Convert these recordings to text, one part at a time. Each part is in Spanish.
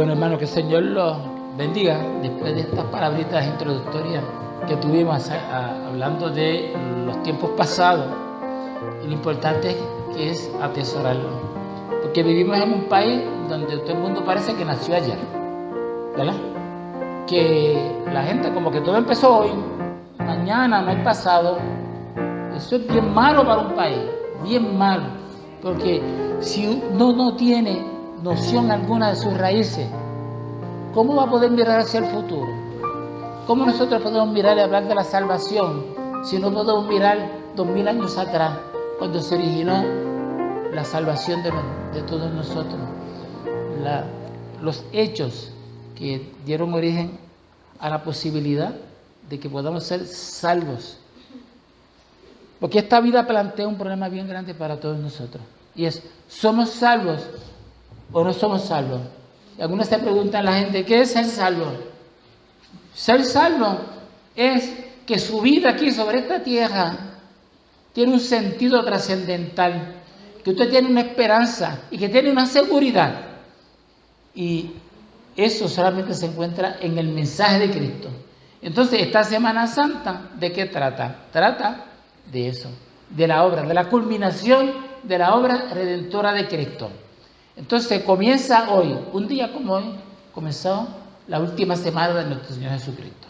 Bueno, hermano, que el Señor los bendiga después de estas palabritas introductorias que tuvimos hablando de los tiempos pasados y lo importante que es atesorarlo. Porque vivimos en un país donde todo el mundo parece que nació ayer, ¿verdad? Que la gente como que todo empezó hoy, mañana no hay pasado. Eso es bien malo para un país, bien malo, porque si uno no tiene noción alguna de sus raíces, ¿cómo va a poder mirar hacia el futuro? ¿Cómo nosotros podemos mirar y hablar de la salvación si no podemos mirar 2000 años atrás, cuando se originó la salvación de todos nosotros? Los hechos que dieron origen a la posibilidad de que podamos ser salvos. Porque esta vida plantea un problema bien grande para todos nosotros. Y es, ¿somos salvos o no somos salvos? Y algunos se preguntan a la gente, ¿qué es ser salvo? Ser salvo es que su vida aquí sobre esta tierra tiene un sentido trascendental, que usted tiene una esperanza y que tiene una seguridad. Y eso solamente se encuentra en el mensaje de Cristo. Entonces, esta Semana Santa, ¿de qué trata? Trata de eso, de la obra, de la culminación de la obra redentora de Cristo. Entonces comienza hoy, un día como hoy, comenzó la última semana de nuestro Señor Jesucristo.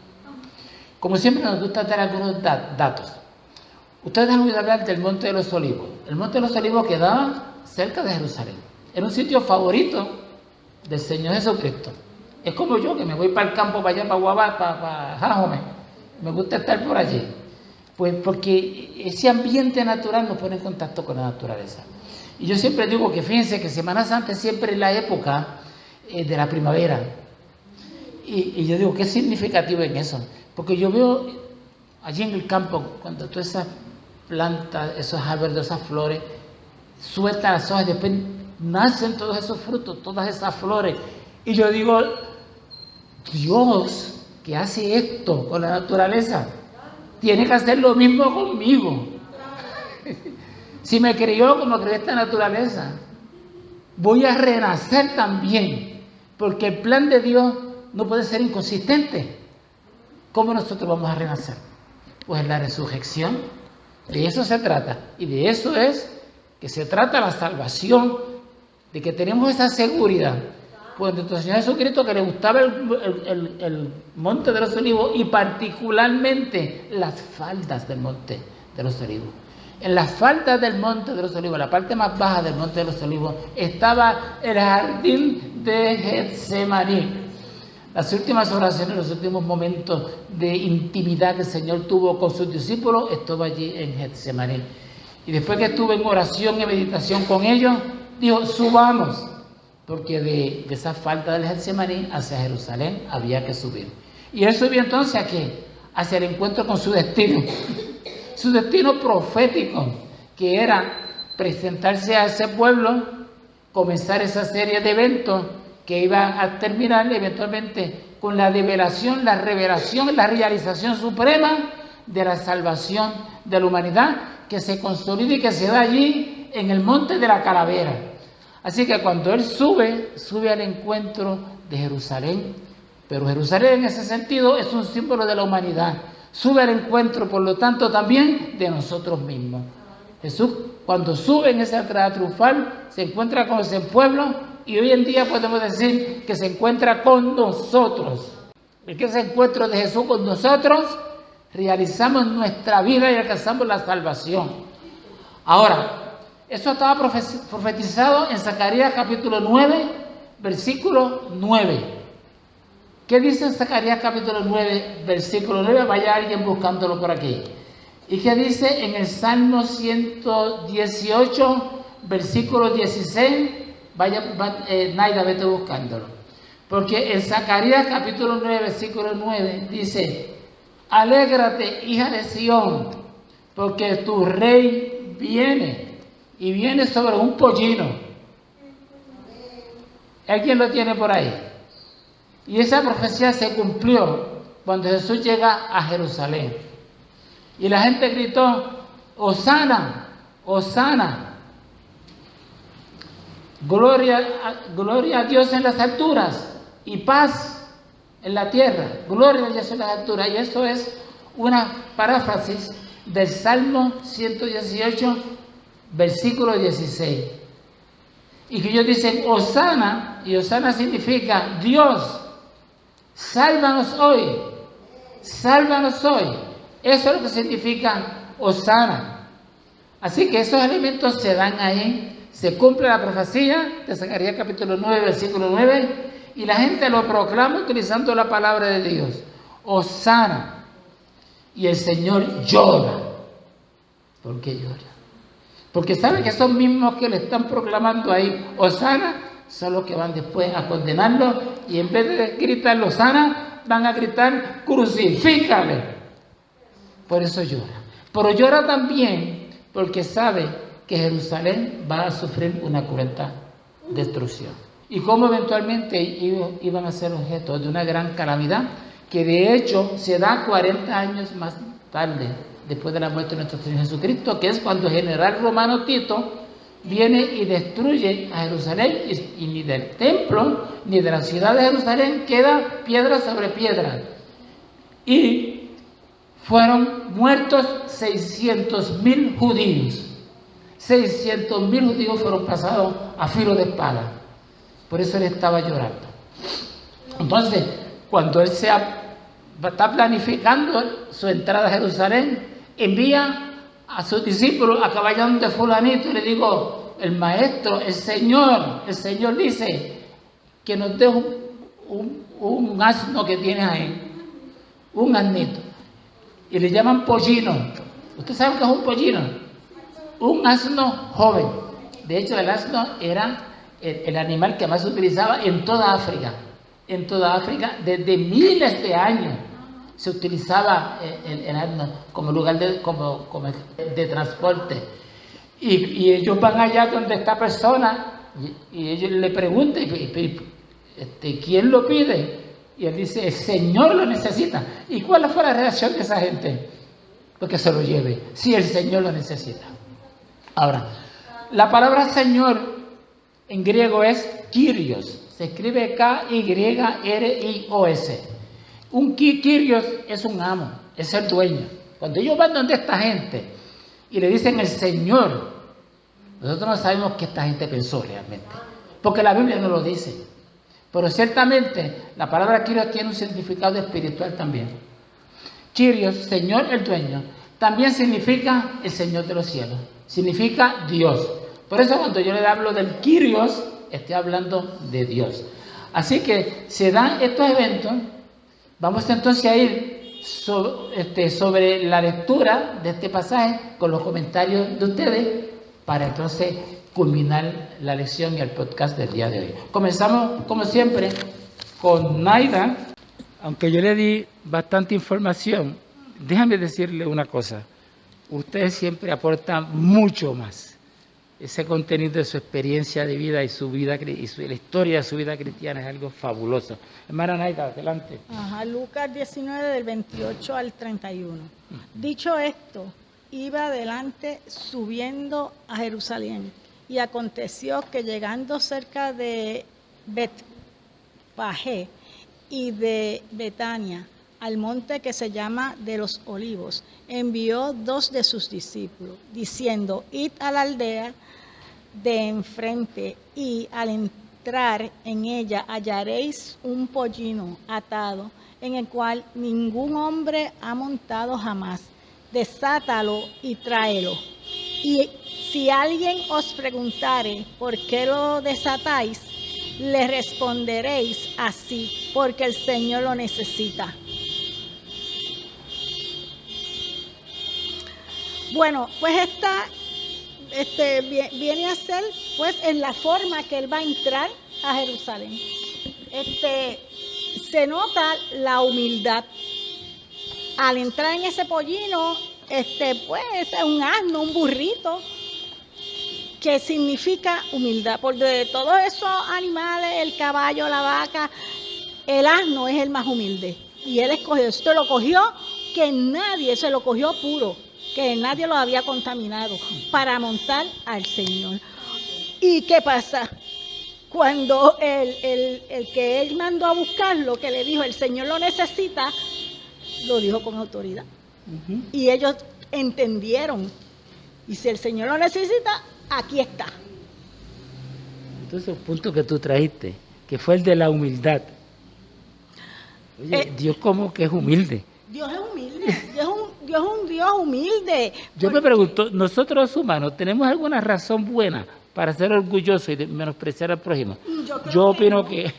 Como siempre nos gusta dar algunos datos. Ustedes han oído hablar del Monte de los Olivos. El Monte de los Olivos quedaba cerca de Jerusalén. Era un sitio favorito del Señor Jesucristo. Es como yo, que me voy para el campo, para allá, para Guabá, para Jajome. Me gusta estar por allí. Pues porque ese ambiente natural nos pone en contacto con la naturaleza. Y yo siempre digo que fíjense que Semana Santa es siempre la época de la primavera. Y yo digo, ¿qué significativo en eso? Porque yo veo allí en el campo, cuando todas esas plantas, esos árboles, esas flores, sueltan las hojas y después nacen todos esos frutos, todas esas flores. Y yo digo, Dios, que hace esto con la naturaleza, tiene que hacer lo mismo conmigo. Si me crió como creó esta naturaleza, voy a renacer también, porque el plan de Dios no puede ser inconsistente. ¿Cómo nosotros vamos a renacer? Pues en la resurrección, de eso se trata, y de eso es que se trata la salvación, de que tenemos esa seguridad. Pues nuestro Señor Jesucristo, que le gustaba el Monte de los Olivos y particularmente las faldas del Monte de los Olivos. En las faldas del Monte de los Olivos, la parte más baja del Monte de los Olivos, estaba el jardín de Getsemaní. Las últimas oraciones, los últimos momentos de intimidad que el Señor tuvo con sus discípulos, estuvo allí en Getsemaní. Y después que estuvo en oración y meditación con ellos, dijo, subamos, porque de esa falda del Getsemaní hacia Jerusalén había que subir. Y él subió entonces ¿a qué? Hacia el encuentro con su destino. Su destino profético, que era presentarse a ese pueblo, comenzar esa serie de eventos que iba a terminar eventualmente con la revelación, la realización suprema de la salvación de la humanidad, que se consolida y que se da allí en el Monte de la Calavera. Así que cuando él sube al encuentro de Jerusalén, pero Jerusalén en ese sentido es un símbolo de la humanidad. Sube al encuentro, por lo tanto, también de nosotros mismos. Jesús, cuando sube en esa entrada triunfal, se encuentra con ese pueblo y hoy en día podemos decir que se encuentra con nosotros. En ese encuentro de Jesús con nosotros, realizamos nuestra vida y alcanzamos la salvación. Ahora, eso estaba profetizado en Zacarías capítulo 9, versículo 9. ¿Qué dice en Zacarías capítulo 9, versículo 9? Vaya alguien buscándolo por aquí. ¿Y qué dice en el Salmo 118, versículo 16? Naida, vete buscándolo. Porque en Zacarías capítulo 9, versículo 9 dice, alégrate, hija de Sión, porque tu rey viene, y viene sobre un pollino. ¿Alguien lo tiene por ahí? Y esa profecía se cumplió cuando Jesús llega a Jerusalén. Y la gente gritó, Hosana, Hosana. Gloria a Dios en las alturas. y paz en la tierra, gloria a Dios en las alturas. Y esto es una paráfrasis del Salmo 118, versículo 16. Y que ellos dicen, Hosana, y Hosana significa Dios, sálvanos hoy, sálvanos hoy. Eso es lo que significa Hosana. Así que esos elementos se dan ahí, se cumple la profecía de Zacarías capítulo 9, versículo 9, y la gente lo proclama utilizando la palabra de Dios. Hosana. Y el Señor llora. ¿Por qué llora? Porque sabe que esos mismos que le están proclamando ahí Hosana son los que van después a condenarlo, y en vez de gritar Hosana van a gritar crucifícale. Por eso llora. Pero llora también porque sabe que Jerusalén va a sufrir una cruenta destrucción. Y cómo eventualmente iban a ser objeto de una gran calamidad, que de hecho se da 40 años más tarde, después de la muerte de nuestro Señor Jesucristo, que es cuando el general romano Tito viene y destruye a Jerusalén, y ni del templo ni de la ciudad de Jerusalén queda piedra sobre piedra. Y fueron muertos 600,000 judíos. 600,000 judíos fueron pasados a filo de espada. Por eso él estaba llorando. Entonces, cuando él está planificando su entrada a Jerusalén, envía a sus discípulos a que vayan de fulanito, y le digo, el maestro, el Señor dice que nos dé un asno que tienes ahí, un asnito, y le llaman pollino. ¿Usted sabe qué es un pollino? Un asno joven. De hecho, el asno era el animal que más se utilizaba en toda África. En toda África, desde miles de años, se utilizaba el asno como lugar de transporte. Y ellos van allá donde esta persona, y ellos le preguntan, ¿quién lo pide? Y él dice, el Señor lo necesita. ¿Y cuál fue la reacción de esa gente? Pues que se lo lleve, si el Señor lo necesita. Ahora, la palabra Señor en griego es Kyrios. Se escribe K-Y-R-I-O-S. Un Kyrios es un amo, es el dueño. Cuando ellos van donde esta gente y le dicen el Señor, nosotros no sabemos qué esta gente pensó realmente, porque la Biblia no lo dice. Pero ciertamente la palabra Kyrios tiene un significado espiritual también. Kyrios, Señor el dueño, también significa el Señor de los cielos, significa Dios. Por eso cuando yo le hablo del Kyrios, estoy hablando de Dios. Así que se dan estos eventos. Vamos entonces a ir sobre la lectura de este pasaje con los comentarios de ustedes para entonces culminar la lección y el podcast del día de hoy. Comenzamos, como siempre, con Naida. Aunque yo le di bastante información, déjame decirle una cosa. Ustedes siempre aportan mucho más. Ese contenido de su experiencia de vida y su vida y la historia de su vida cristiana es algo fabuloso. Hermana Naida, adelante. Lucas 19, del 28 al 31. Dicho esto, iba adelante subiendo a Jerusalén, y aconteció que llegando cerca de Betfagé y de Betania, al monte que se llama de los Olivos, envió 2 de sus discípulos, diciendo, id a la aldea de enfrente, y al entrar en ella hallaréis un pollino atado, en el cual ningún hombre ha montado jamás. Desátalo y tráelo. Y si alguien os preguntare por qué lo desatáis, le responderéis así, porque el Señor lo necesita. Bueno, pues viene a ser pues en la forma que él va a entrar a Jerusalén. Se nota la humildad. Al entrar en ese pollino, pues es un asno, un burrito, que significa humildad. Porque de todos esos animales, el caballo, la vaca, el asno es el más humilde. Y él escogió, esto lo cogió que nadie, se lo cogió puro, que nadie lo había contaminado, para montar al Señor. ¿Y qué pasa? cuando el que él mandó a buscarlo, que le dijo, el Señor lo necesita, lo dijo con autoridad. Y ellos entendieron. Y si el Señor lo necesita, aquí está. Entonces, el punto que tú trajiste, que fue el de la humildad. Oye, Dios como que es humilde. Dios es humilde, Dios es un Dios humilde. Yo me pregunto, ¿nosotros los humanos tenemos alguna razón buena para ser orgullosos y menospreciar al prójimo? Yo opino que...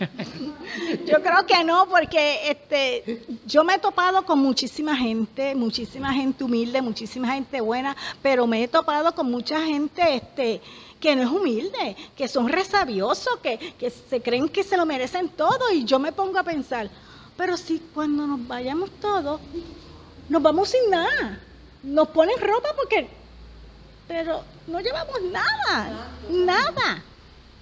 Yo creo que no, porque yo me he topado con muchísima gente humilde, muchísima gente buena, pero me he topado con mucha gente que no es humilde, que son resabiosos, que se creen que se lo merecen todo, y yo me pongo a pensar, pero si cuando nos vayamos todos, nos vamos sin nada, nos ponen ropa pero no llevamos nada.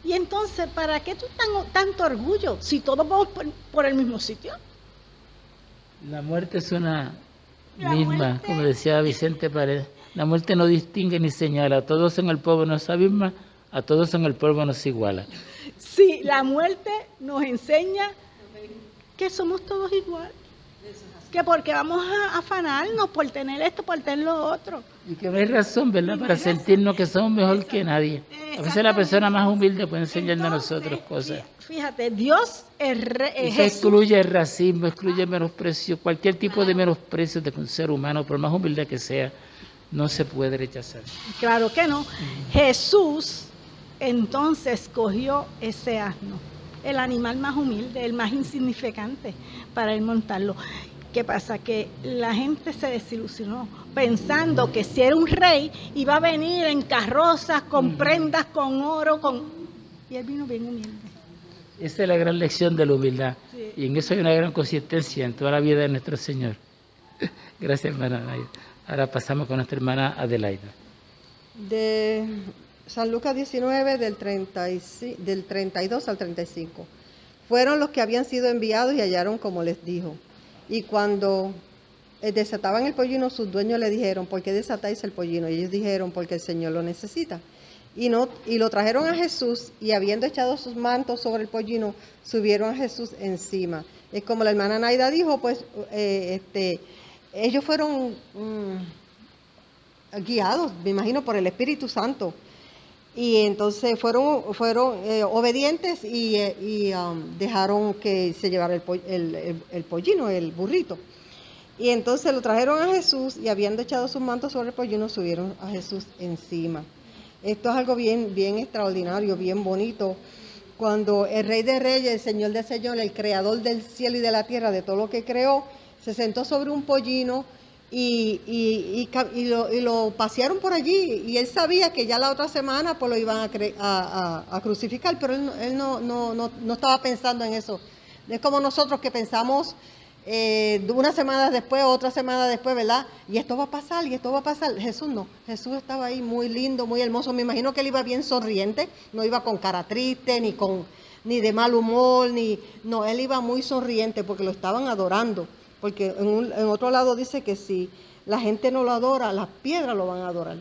Y entonces, ¿para qué tú tanto orgullo si todos vamos por el mismo sitio? La muerte es una misma, como decía Vicente Paredes. La muerte no distingue ni señala. A todos en el polvo nos abisma, a todos en el polvo nos iguala. Sí, la muerte nos enseña que somos todos igual. Que porque vamos a afanarnos por tener esto, por tener lo otro. Y que no hay razón, ¿verdad?, para sentirnos que somos mejor que nadie. A veces la persona más humilde puede enseñarnos a nosotros cosas. Fíjate, Dios es Eso excluye el racismo, excluye el menosprecio, cualquier tipo de menosprecio de un ser humano, por más humilde que sea, no se puede rechazar. Claro que no. Jesús entonces escogió ese asno, el animal más humilde, el más insignificante, para él montarlo. ¿Qué pasa? Que la gente se desilusionó pensando que si era un rey iba a venir en carrozas, con prendas, con oro, y él vino bien humilde. Esa es la gran lección de la humildad. Sí. Y en eso hay una gran consistencia en toda la vida de nuestro Señor. Gracias, hermana Naida. Ahora pasamos con nuestra hermana Adelaida. De San Lucas 19, del 32 al 35. Fueron los que habían sido enviados y hallaron como les dijo. Y cuando desataban el pollino, sus dueños le dijeron, ¿por qué desatáis el pollino? Y ellos dijeron, porque el Señor lo necesita. Y lo trajeron a Jesús, y habiendo echado sus mantos sobre el pollino, subieron a Jesús encima. Es como la hermana Naida dijo, pues ellos fueron guiados, me imagino, por el Espíritu Santo. Y entonces fueron obedientes y dejaron que se llevara el pollino, el burrito. Y entonces lo trajeron a Jesús, y habiendo echado sus mantos sobre el pollino, subieron a Jesús encima. Esto es algo bien, bien extraordinario, bien bonito. Cuando el Rey de Reyes, el Señor de Señores, el Creador del cielo y de la tierra, de todo lo que creó, se sentó sobre un pollino y lo pasearon por allí, y él sabía que ya la otra semana pues lo iban a crucificar, pero él no estaba pensando en eso. Es como nosotros que pensamos una semana después, otra semana después, ¿verdad? Y esto va a pasar, y esto va a pasar. Jesús no, Jesús estaba ahí muy lindo, muy hermoso. Me imagino que él iba bien sonriente, no iba con cara triste, ni de mal humor, no, él iba muy sonriente porque lo estaban adorando. Porque en otro lado dice que si la gente no lo adora, las piedras lo van a adorar.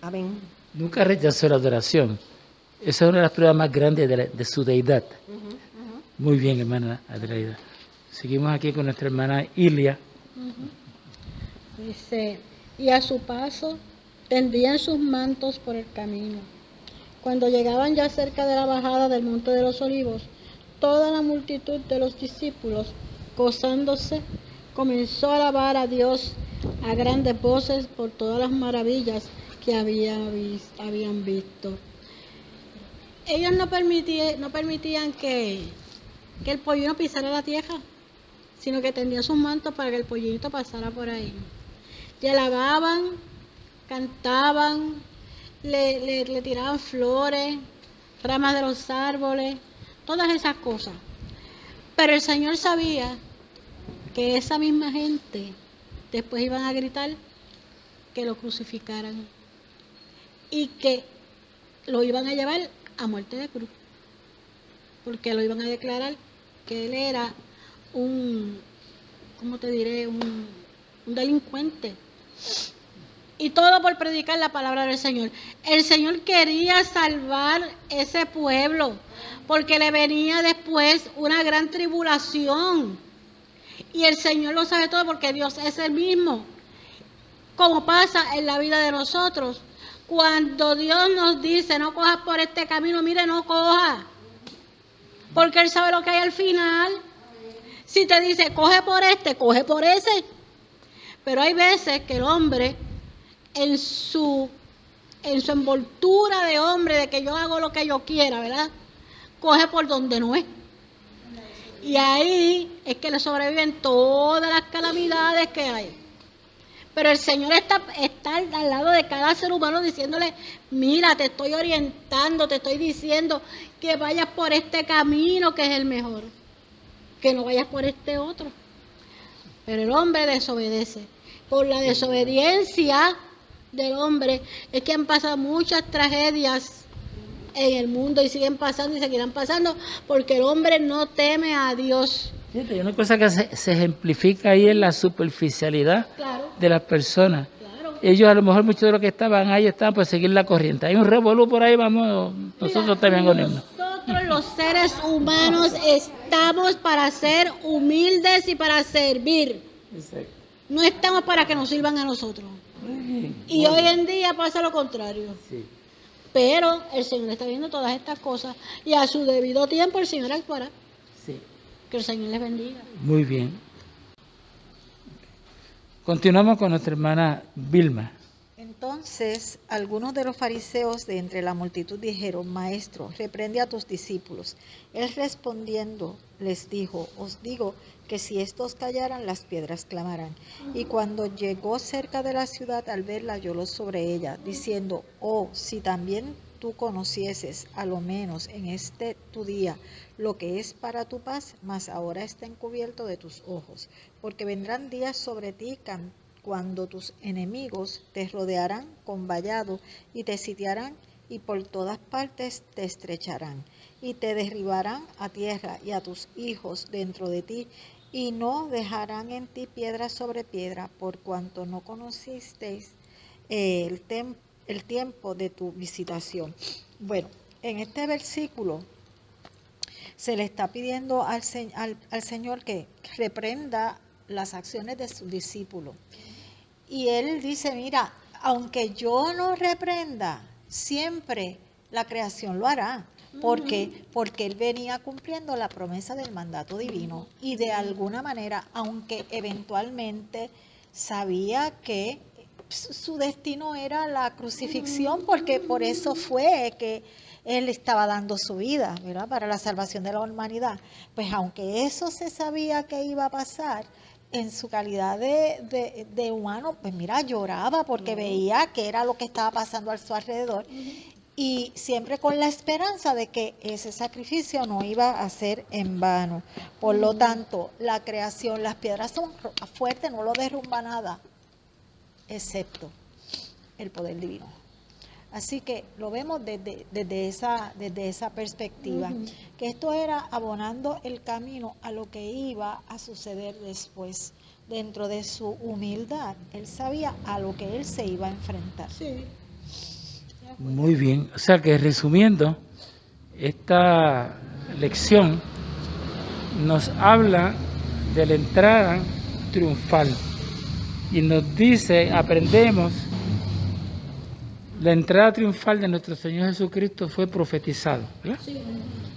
Amén. Nunca rechazó la adoración. Esa es una de las pruebas más grandes de su deidad. Muy bien, hermana Adelaida. Seguimos aquí con nuestra hermana Ilia. Dice, y a su paso tendían sus mantos por el camino. Cuando llegaban ya cerca de la bajada del Monte de los Olivos, toda la multitud de los discípulos, gozándose, comenzó a alabar a Dios a grandes voces por todas las maravillas que habían visto. Ellos no permitían que el pollino pisara la tierra, sino que tendían sus mantos para que el pollito pasara por ahí. Y alababan, cantaban, le tiraban flores, ramas de los árboles, todas esas cosas. Pero el Señor sabía que esa misma gente después iban a gritar que lo crucificaran y que lo iban a llevar a muerte de cruz, porque lo iban a declarar que él era un delincuente. Y todo por predicar la palabra del Señor. El Señor quería salvar ese pueblo, porque le venía después una gran tribulación. Y el Señor lo sabe todo porque Dios es el mismo. Como pasa en la vida de nosotros. Cuando Dios nos dice, no cojas por este camino, mire, no cojas. Porque Él sabe lo que hay al final. Si te dice, coge por este, coge por ese. Pero hay veces que el hombre, en su envoltura de hombre, de que yo hago lo que yo quiera, ¿verdad? Coge por donde no es. Y ahí es que le sobreviven todas las calamidades que hay. Pero el Señor está al lado de cada ser humano diciéndole, mira, te estoy orientando, te estoy diciendo que vayas por este camino que es el mejor, que no vayas por este otro. Pero el hombre desobedece. Por la desobediencia del hombre es que han pasado muchas tragedias en el mundo y siguen pasando y seguirán pasando porque el hombre no teme a Dios. Fíjate, hay una cosa que se ejemplifica ahí en la superficialidad de las personas. Claro. Ellos a lo mejor muchos de los que estaban ahí estaban por seguir la corriente. Hay un revolú por ahí, vamos, nosotros también con él. Nosotros los seres humanos estamos para ser humildes y para servir. Exacto. No estamos para que nos sirvan a nosotros. Y hoy en día pasa lo contrario. Sí. Pero el Señor está viendo todas estas cosas y a su debido tiempo el Señor actuará. Sí. Que el Señor les bendiga. Muy bien. Continuamos con nuestra hermana Vilma. Entonces algunos de los fariseos de entre la multitud dijeron, Maestro, reprende a tus discípulos. Él respondiendo les dijo, os digo que si estos callaran, las piedras clamarán. Y cuando llegó cerca de la ciudad, al verla, lloró sobre ella, diciendo, oh, si también tú conocieses, a lo menos en este tu día, lo que es para tu paz, mas ahora está encubierto de tus ojos. Porque vendrán días sobre ti cuando tus enemigos te rodearán con vallado y te sitiarán y por todas partes te estrecharán y te derribarán a tierra y a tus hijos dentro de ti y no dejarán en ti piedra sobre piedra por cuanto no conocisteis el tiempo de tu visitación. Bueno, en este versículo se le está pidiendo al Señor que reprenda las acciones de sus discípulos. Y él dice, mira, aunque yo no reprenda, siempre la creación lo hará. ¿Por qué? Porque él venía cumpliendo la promesa del mandato divino. Y de alguna manera, aunque eventualmente sabía que su destino era la crucifixión, porque por eso fue que él estaba dando su vida, ¿verdad? Para la salvación de la humanidad. Pues aunque eso se sabía que iba a pasar, en su calidad de humano, pues mira, lloraba porque veía que era lo que estaba pasando a su alrededor y siempre con la esperanza de que ese sacrificio no iba a ser en vano. Por lo tanto, la creación, las piedras son fuertes, no lo derrumba nada, excepto el poder divino. Así que lo vemos desde esa perspectiva, que esto era abonando el camino a lo que iba a suceder después. Dentro de su humildad, él sabía a lo que él se iba a enfrentar. Sí. Muy bien, o sea que resumiendo, esta lección nos habla de la entrada triunfal y nos dice, aprendemos, la entrada triunfal de nuestro Señor Jesucristo fue profetizado, ¿verdad? Sí.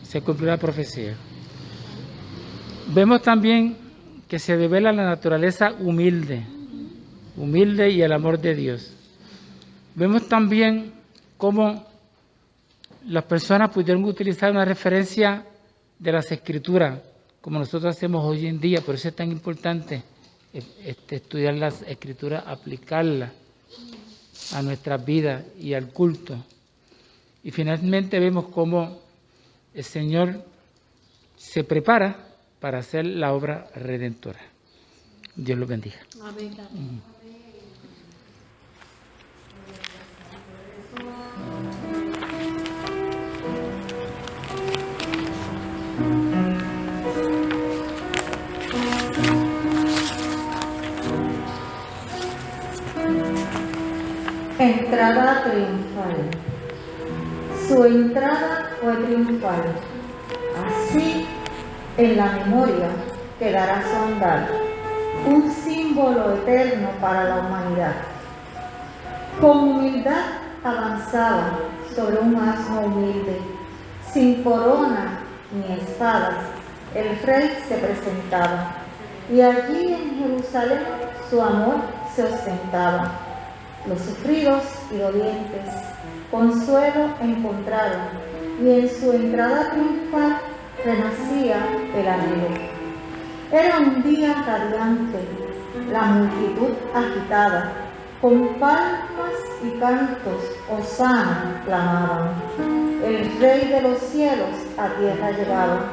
Se cumplió la profecía. Vemos también que se revela la naturaleza humilde y el amor de Dios. Vemos también cómo las personas pudieron utilizar una referencia de las Escrituras, como nosotros hacemos hoy en día. Por eso es tan importante estudiar las Escrituras, aplicarlas a nuestras vidas y al culto. Y finalmente vemos cómo el Señor se prepara para hacer la obra redentora. Dios los bendiga. Amén. Entrada triunfal. Su entrada fue triunfal. Así, en la memoria quedará su andar, un símbolo eterno para la humanidad. Con humildad avanzaba sobre un asno humilde, sin corona ni espadas, el rey se presentaba, y allí en Jerusalén su amor se ostentaba. Los sufridos y dolientes consuelo encontraron, y en su entrada triunfal renacía el anhelo. Era un día radiante, la multitud agitada, con palmas y cantos hosana clamaban. El Rey de los cielos a tierra llegaba,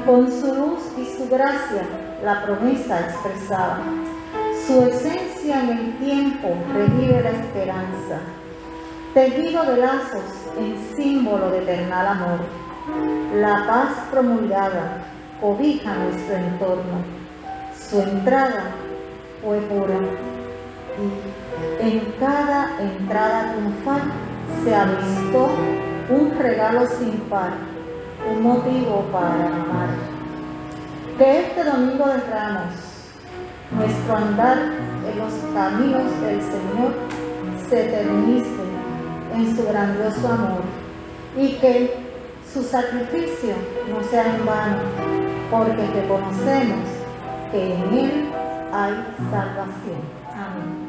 con su luz y su gracia la promesa expresaba. Su esencia en el tiempo revive la esperanza, tejido de lazos en símbolo de eternal amor. La paz promulgada cobija nuestro entorno. Su entrada fue pura y en cada entrada triunfal se avistó un regalo sin par, un motivo para amar. Que este domingo de Ramos, nuestro andar en los caminos del Señor se eternice en su grandioso amor y que su sacrificio no sea en vano, porque reconocemos que en Él hay salvación. Amén.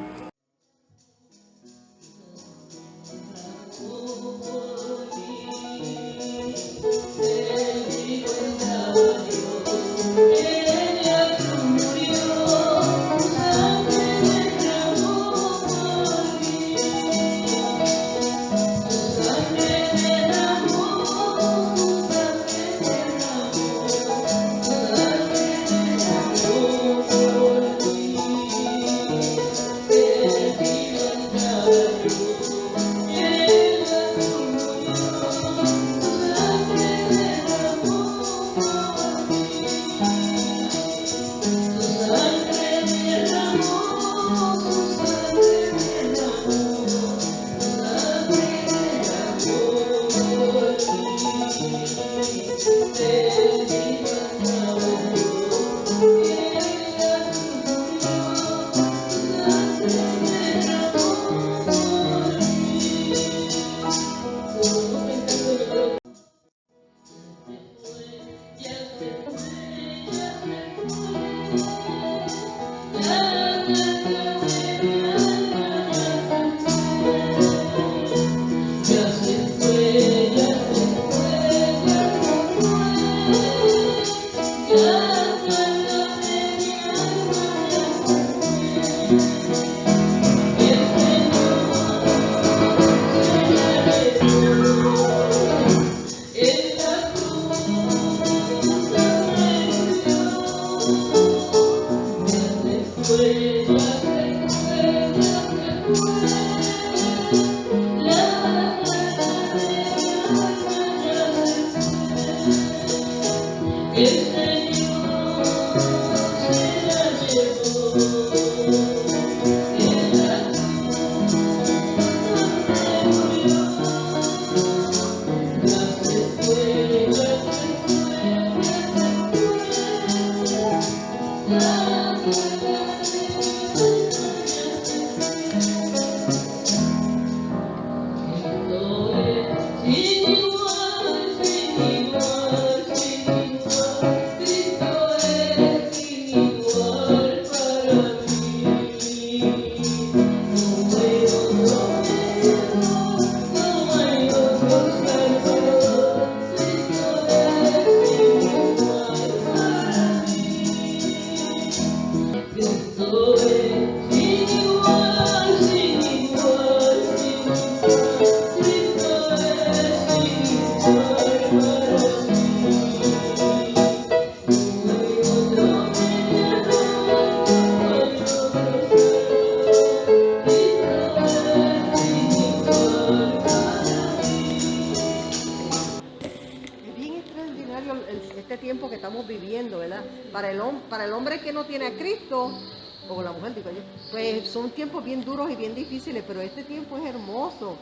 Este tiempo que estamos viviendo, ¿verdad? Para el hombre que no tiene a Cristo, o la mujer, digo yo, pues son tiempos bien duros y bien difíciles, pero este tiempo es hermoso,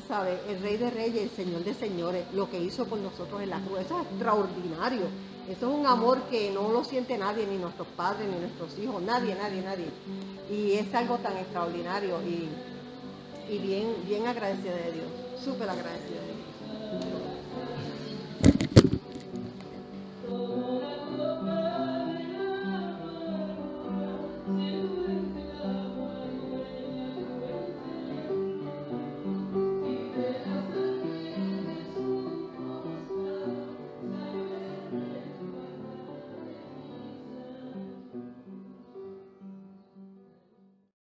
¿sabes? El Rey de Reyes, el Señor de Señores, lo que hizo por nosotros en la cruz, eso es extraordinario. Eso es un amor que no lo siente nadie, ni nuestros padres, ni nuestros hijos, nadie. Y es algo tan extraordinario y bien agradecida de Dios, súper agradecida de Dios.